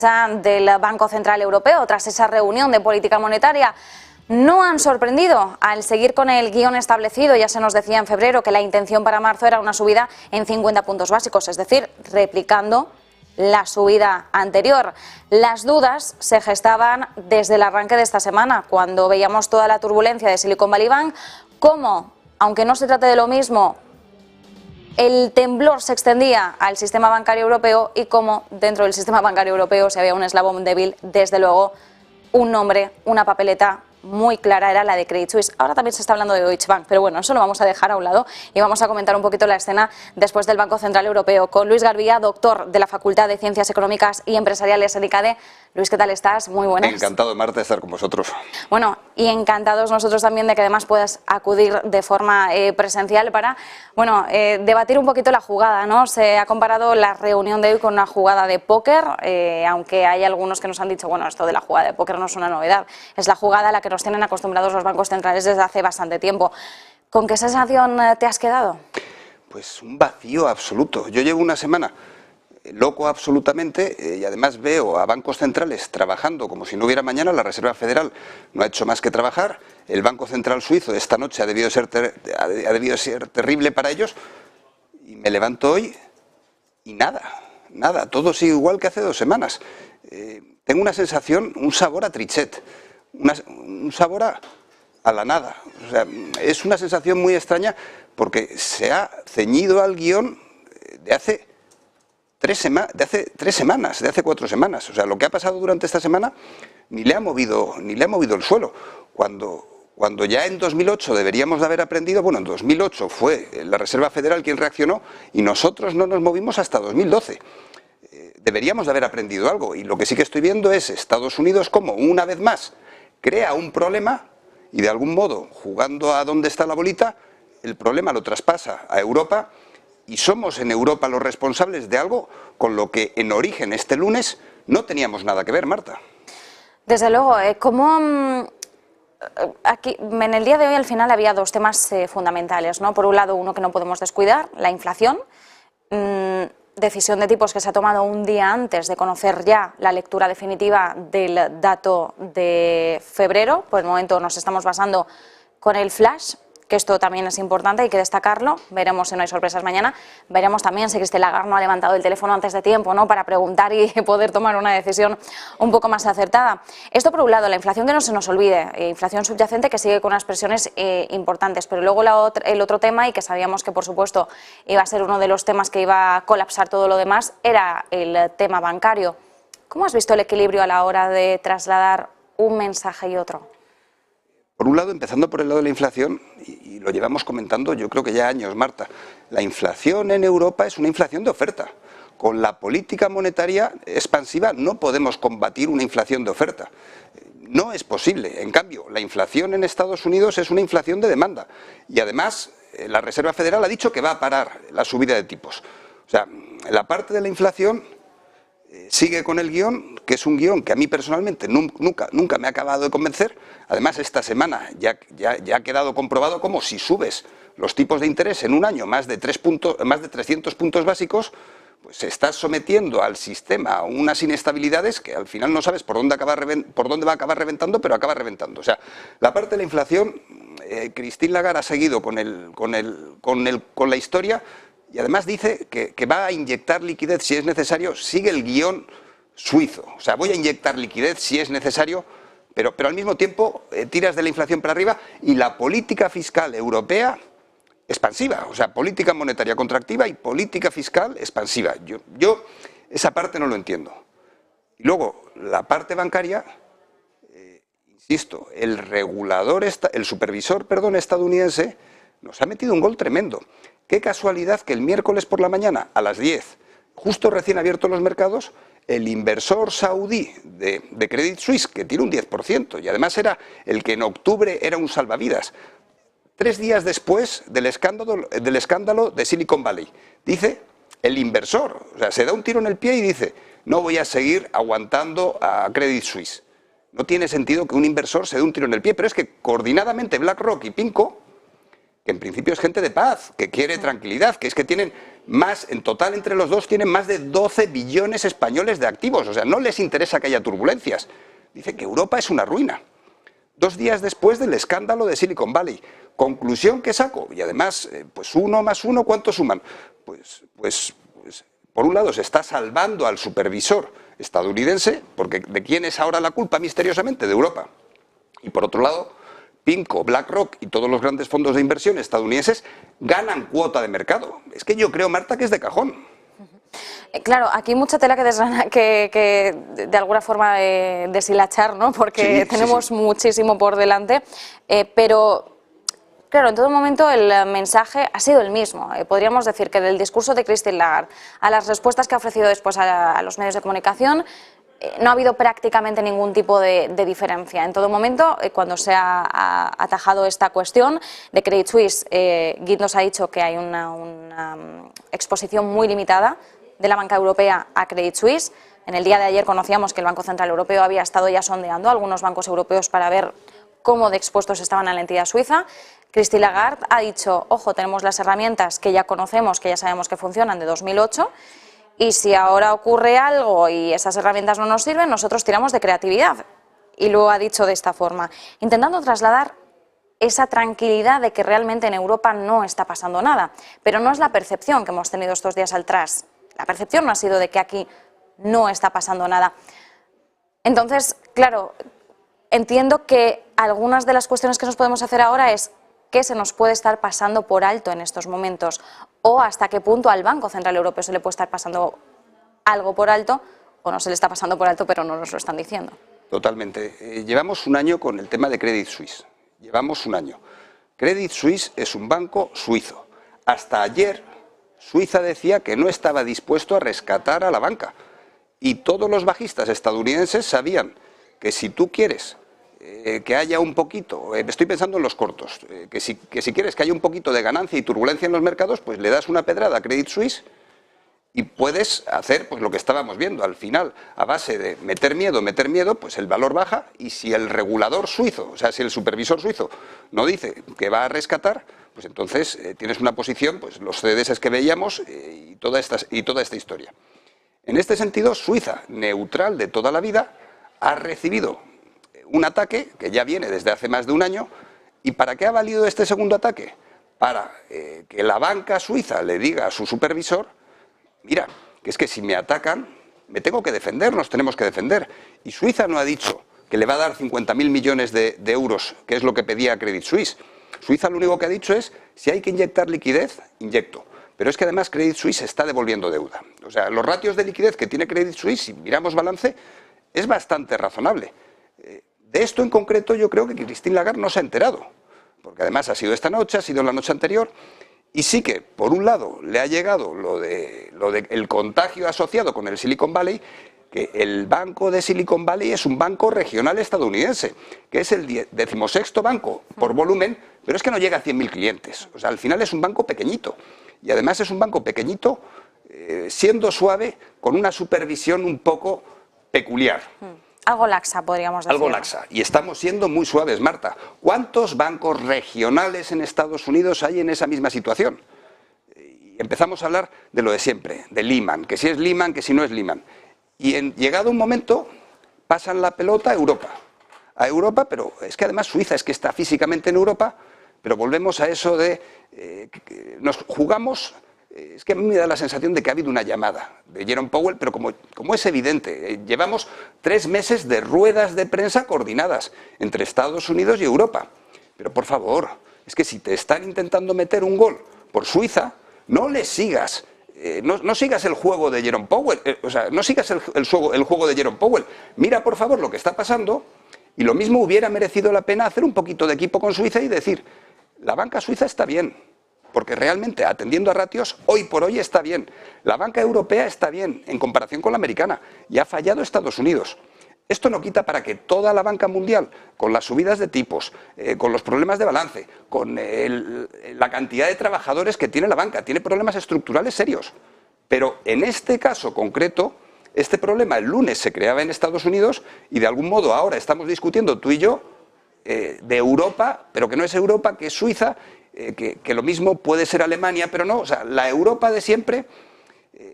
del Banco Central Europeo tras esa reunión de política monetaria no han sorprendido al seguir con el guión establecido. Ya se nos decía en febrero que la intención para marzo era una subida en 50 puntos básicos, es decir, replicando la subida anterior. Las dudas se gestaban desde el arranque de esta semana, cuando veíamos toda la turbulencia de Silicon Valley Bank, cómo, aunque no se trate de lo mismo, el temblor se extendía al sistema bancario europeo y cómo dentro del sistema bancario europeo se había un eslabón débil, desde luego un nombre, una papeleta muy clara era la de Credit Suisse. Ahora también se está hablando de Deutsche Bank, pero bueno, eso lo vamos a dejar a un lado y vamos a comentar un poquito la escena después del Banco Central Europeo con Luis Garbía, doctor de la Facultad de Ciencias Económicas y Empresariales en ICADE. Luis, ¿qué tal estás? Muy buenas. Encantado, Marta, de estar con vosotros. Bueno, y encantados nosotros también de que además puedas acudir de forma presencial para, bueno, debatir un poquito la jugada, ¿no? Se ha comparado la reunión de hoy con una jugada de póker, aunque hay algunos que nos han dicho, bueno, esto de la jugada de póker no es una novedad, es la jugada a la que nos tienen acostumbrados los bancos centrales desde hace bastante tiempo. ¿Con qué sensación te has quedado? Pues un vacío absoluto. Yo llevo una semana loco absolutamente y además veo a bancos centrales trabajando como si no hubiera mañana. La Reserva Federal no ha hecho más que trabajar. El Banco Central Suizo esta noche ha debido ser terrible para ellos. Y me levanto hoy y nada, todo sigue igual que hace 2 semanas. Tengo una sensación, un sabor a trichet, un sabor a la nada. O sea, es una sensación muy extraña porque se ha ceñido al guión de hace 3 semanas, de hace 4 semanas. O sea, lo que ha pasado durante esta semana ni le ha movido el suelo. Cuando ya en 2008 deberíamos de haber aprendido, bueno, en 2008 fue la Reserva Federal quien reaccionó y nosotros no nos movimos hasta 2012. Deberíamos de haber aprendido algo y lo que sí que estoy viendo es Estados Unidos como una vez más crea un problema y de algún modo, jugando a dónde está la bolita, el problema lo traspasa a Europa y somos en Europa los responsables de algo con lo que en origen este lunes no teníamos nada que ver, Marta. Desde luego, aquí, en el día de hoy al final había 2 temas fundamentales, ¿no? Por un lado, uno que no podemos descuidar, la inflación, decisión de tipos que se ha tomado un día antes de conocer ya la lectura definitiva del dato de febrero. Por el momento nos estamos basando con el flash, que esto también es importante, hay que destacarlo. Veremos si no hay sorpresas mañana. Veremos también si Christine Lagarde no ha levantado el teléfono antes de tiempo, ¿no?, para preguntar y poder tomar una decisión un poco más acertada. Esto por un lado, la inflación, que no se nos olvide, inflación subyacente que sigue con unas presiones importantes, pero luego el otro tema, y que sabíamos que por supuesto iba a ser uno de los temas que iba a colapsar todo lo demás, era el tema bancario. ¿Cómo has visto el equilibrio a la hora de trasladar un mensaje y otro? Por un lado, empezando por el lado de la inflación, y lo llevamos comentando yo creo que ya años, Marta, la inflación en Europa es una inflación de oferta. Con la política monetaria expansiva no podemos combatir una inflación de oferta. No es posible. En cambio, la inflación en Estados Unidos es una inflación de demanda. Y además, la Reserva Federal ha dicho que va a parar la subida de tipos. O sea, la parte de la inflación sigue con el guión, que es un guión que a mí personalmente nunca me ha acabado de convencer. Además, esta semana ya ha quedado comprobado cómo si subes los tipos de interés en un año más de 300 puntos básicos, pues estás sometiendo al sistema a unas inestabilidades que al final no sabes por dónde va a acabar reventando, pero acaba reventando. O sea, la parte de la inflación, Christine Lagarde ha seguido con la historia. Y además dice que va a inyectar liquidez si es necesario, sigue el guión suizo. O sea, voy a inyectar liquidez si es necesario, pero al mismo tiempo tiras de la inflación para arriba y la política fiscal europea expansiva. O sea, política monetaria contractiva y política fiscal expansiva. Yo esa parte no lo entiendo. Y luego, la parte bancaria, insisto, el supervisor estadounidense nos ha metido un gol tremendo. Qué casualidad que el miércoles por la mañana, a las 10, justo recién abiertos los mercados, el inversor saudí de Credit Suisse, que tiene un 10%, y además era el que en octubre era un salvavidas, 3 días después del escándalo de Silicon Valley, dice el inversor, o sea, se da un tiro en el pie y dice, no voy a seguir aguantando a Credit Suisse. No tiene sentido que un inversor se dé un tiro en el pie, pero es que coordinadamente BlackRock y PIMCO, que en principio es gente de paz, que quiere tranquilidad, que es que tienen más, en total entre los dos tienen más de 12 billones españoles de activos, o sea, no les interesa que haya turbulencias. Dicen que Europa es una ruina. 2 días después del escándalo de Silicon Valley. Conclusión que saco, y además, pues 1 más 1, ¿cuánto suman? Pues, por un lado se está salvando al supervisor estadounidense, porque ¿de quién es ahora la culpa misteriosamente? De Europa. Y por otro lado, PIMCO, BlackRock y todos los grandes fondos de inversión estadounidenses ganan cuota de mercado. Es que yo creo, Marta, que es de cajón. Claro, aquí mucha tela que de alguna forma deshilachar, ¿no? Porque tenemos muchísimo por delante, pero claro, en todo momento el mensaje ha sido el mismo. Podríamos decir que del discurso de Christine Lagarde a las respuestas que ha ofrecido después a los medios de comunicación, no ha habido prácticamente ningún tipo de diferencia. En todo momento, cuando se ha atajado esta cuestión de Credit Suisse, Guindos ha dicho que hay una exposición muy limitada de la banca europea a Credit Suisse. En el día de ayer conocíamos que el Banco Central Europeo había estado ya sondeando a algunos bancos europeos para ver cómo de expuestos estaban a la entidad suiza. Christine Lagarde ha dicho, ojo, tenemos las herramientas que ya conocemos, que ya sabemos que funcionan de 2008, y si ahora ocurre algo y esas herramientas no nos sirven, nosotros tiramos de creatividad. Y lo ha dicho de esta forma, intentando trasladar esa tranquilidad de que realmente en Europa no está pasando nada. Pero no es la percepción que hemos tenido estos días atrás. La percepción no ha sido de que aquí no está pasando nada. Entonces, claro, entiendo que algunas de las cuestiones que nos podemos hacer ahora es qué se nos puede estar pasando por alto en estos momentos o hasta qué punto al Banco Central Europeo se le puede estar pasando algo por alto o no se le está pasando por alto pero no nos lo están diciendo. Totalmente. Llevamos un año con el tema de Credit Suisse. Llevamos un año. Credit Suisse es un banco suizo. Hasta ayer Suiza decía que no estaba dispuesto a rescatar a la banca. Y todos los bajistas estadounidenses sabían que si tú quieres que haya un poquito, estoy pensando en los cortos, que si quieres que haya un poquito de ganancia y turbulencia en los mercados, pues le das una pedrada a Credit Suisse y puedes hacer pues lo que estábamos viendo. Al final, a base de meter miedo, pues el valor baja, y si el regulador suizo, o sea, si el supervisor suizo no dice que va a rescatar, pues entonces tienes una posición, pues los CDS que veíamos y toda esta historia. En este sentido, Suiza, neutral de toda la vida, ha recibido un ataque que ya viene desde hace más de un año. ¿Y para qué ha valido este segundo ataque? Para que la banca suiza le diga a su supervisor, mira, que es que si me atacan, me tengo que defender, nos tenemos que defender. Y Suiza no ha dicho que le va a dar 50.000 millones de euros, que es lo que pedía Credit Suisse. Suiza lo único que ha dicho es, si hay que inyectar liquidez, inyecto. Pero es que además Credit Suisse está devolviendo deuda. O sea, los ratios de liquidez que tiene Credit Suisse, si miramos balance, es bastante razonable. De esto en concreto yo creo que Christine Lagarde no se ha enterado, porque además ha sido esta noche, ha sido la noche anterior, y sí que, por un lado, le ha llegado lo de el contagio asociado con el Silicon Valley, que el banco de Silicon Valley es un banco regional estadounidense, que es el 16º banco por volumen, pero es que no llega a 100.000 clientes. O sea, al final es un banco pequeñito, y además es un banco pequeñito, siendo suave, con una supervisión un poco peculiar. Algo laxa, podríamos decir. Algo laxa. Y estamos siendo muy suaves, Marta. ¿Cuántos bancos regionales en Estados Unidos hay en esa misma situación? Y empezamos a hablar de lo de siempre, de Lehman, que si es Lehman, que si no es Lehman. Y llegado un momento, pasan la pelota a Europa, pero es que además Suiza es que está físicamente en Europa, pero volvemos a eso de que nos jugamos. Es que a mí me da la sensación de que ha habido una llamada de Jerome Powell, pero como es evidente, llevamos 3 meses de ruedas de prensa coordinadas entre Estados Unidos y Europa. Pero por favor, es que si te están intentando meter un gol por Suiza, no le sigas, no sigas el juego de Jerome Powell, o sea, no sigas el juego de Jerome Powell. Mira por favor lo que está pasando, y lo mismo hubiera merecido la pena hacer un poquito de equipo con Suiza y decir, la banca suiza está bien. Porque realmente, atendiendo a ratios, hoy por hoy está bien. La banca europea está bien en comparación con la americana y ha fallado Estados Unidos. Esto no quita para que toda la banca mundial, con las subidas de tipos, con los problemas de balance, con la cantidad de trabajadores que tiene la banca, tiene problemas estructurales serios. Pero en este caso concreto, este problema el lunes se creaba en Estados Unidos y de algún modo ahora estamos discutiendo tú y yo de Europa, pero que no es Europa, que es Suiza. que lo mismo puede ser Alemania, pero no, o sea, la Europa de siempre,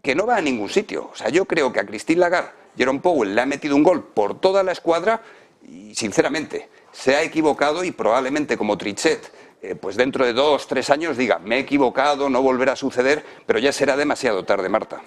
que no va a ningún sitio. O sea, yo creo que a Christine Lagarde, Jerome Powell le ha metido un gol por toda la escuadra y, sinceramente, se ha equivocado y probablemente como Trichet, pues dentro de 2 o 3 años diga, me he equivocado, no volverá a suceder, pero ya será demasiado tarde, Marta.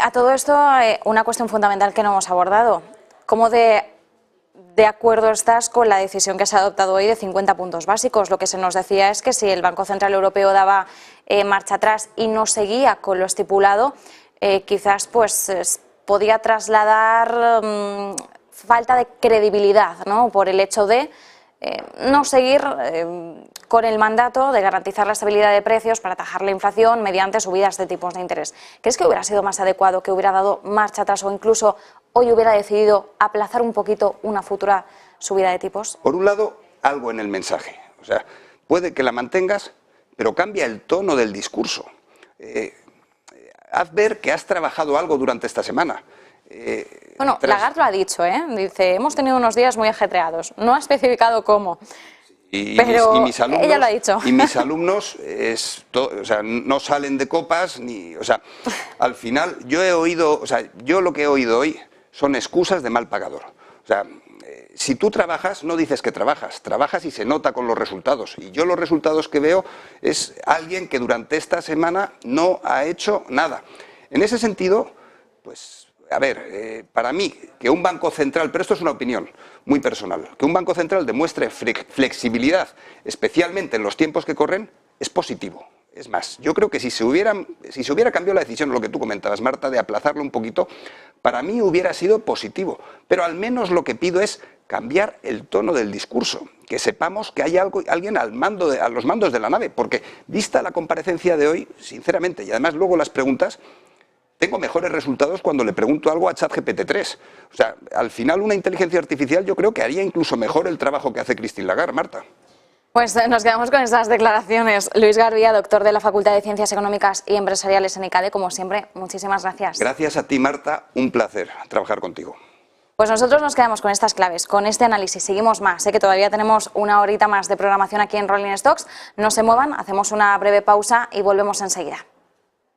A todo esto, una cuestión fundamental que no hemos abordado. ¿Cómo de acuerdo estás con la decisión que se ha adoptado hoy de 50 puntos básicos? Lo que se nos decía es que si el Banco Central Europeo daba marcha atrás y no seguía con lo estipulado, quizás pues podía trasladar falta de credibilidad, ¿no? Por el hecho de no seguir con el mandato de garantizar la estabilidad de precios para atajar la inflación mediante subidas de tipos de interés. ¿Crees que hubiera sido más adecuado, que hubiera dado marcha atrás o incluso hoy hubiera decidido aplazar un poquito una futura subida de tipos? Por un lado, algo en el mensaje. O sea, puede que la mantengas, pero cambia el tono del discurso. Haz ver que has trabajado algo durante esta semana. Bueno, Lagarde lo ha dicho, dice, hemos tenido unos días muy ajetreados. No ha especificado cómo. Pero mis alumnos, ella lo ha dicho. Y mis alumnos o sea, no salen de copas, o sea, al final yo lo que he oído hoy son excusas de mal pagador. O sea, si tú trabajas, no dices que trabajas y se nota con los resultados. Y yo los resultados que veo es alguien que durante esta semana no ha hecho nada. En ese sentido, pues, a ver, para mí, que un banco central, pero esto es una opinión muy personal, que un banco central demuestre flexibilidad, especialmente en los tiempos que corren, es positivo. Es más, yo creo que si se hubiera cambiado la decisión, lo que tú comentabas, Marta, de aplazarlo un poquito, para mí hubiera sido positivo. Pero al menos lo que pido es cambiar el tono del discurso, que sepamos que hay alguien a los mandos de la nave, porque vista la comparecencia de hoy, sinceramente, y además luego las preguntas, tengo mejores resultados cuando le pregunto algo a ChatGPT-3. O sea, al final una inteligencia artificial yo creo que haría incluso mejor el trabajo que hace Christine Lagarde, Marta. Pues nos quedamos con estas declaraciones. Luis Garbía, doctor de la Facultad de Ciencias Económicas y Empresariales en ICADE, como siempre, muchísimas gracias. Gracias a ti, Marta, un placer trabajar contigo. Pues nosotros nos quedamos con estas claves, con este análisis. Seguimos más, sé que todavía tenemos una horita más de programación aquí en Rolling Stocks. No se muevan, hacemos una breve pausa y volvemos enseguida.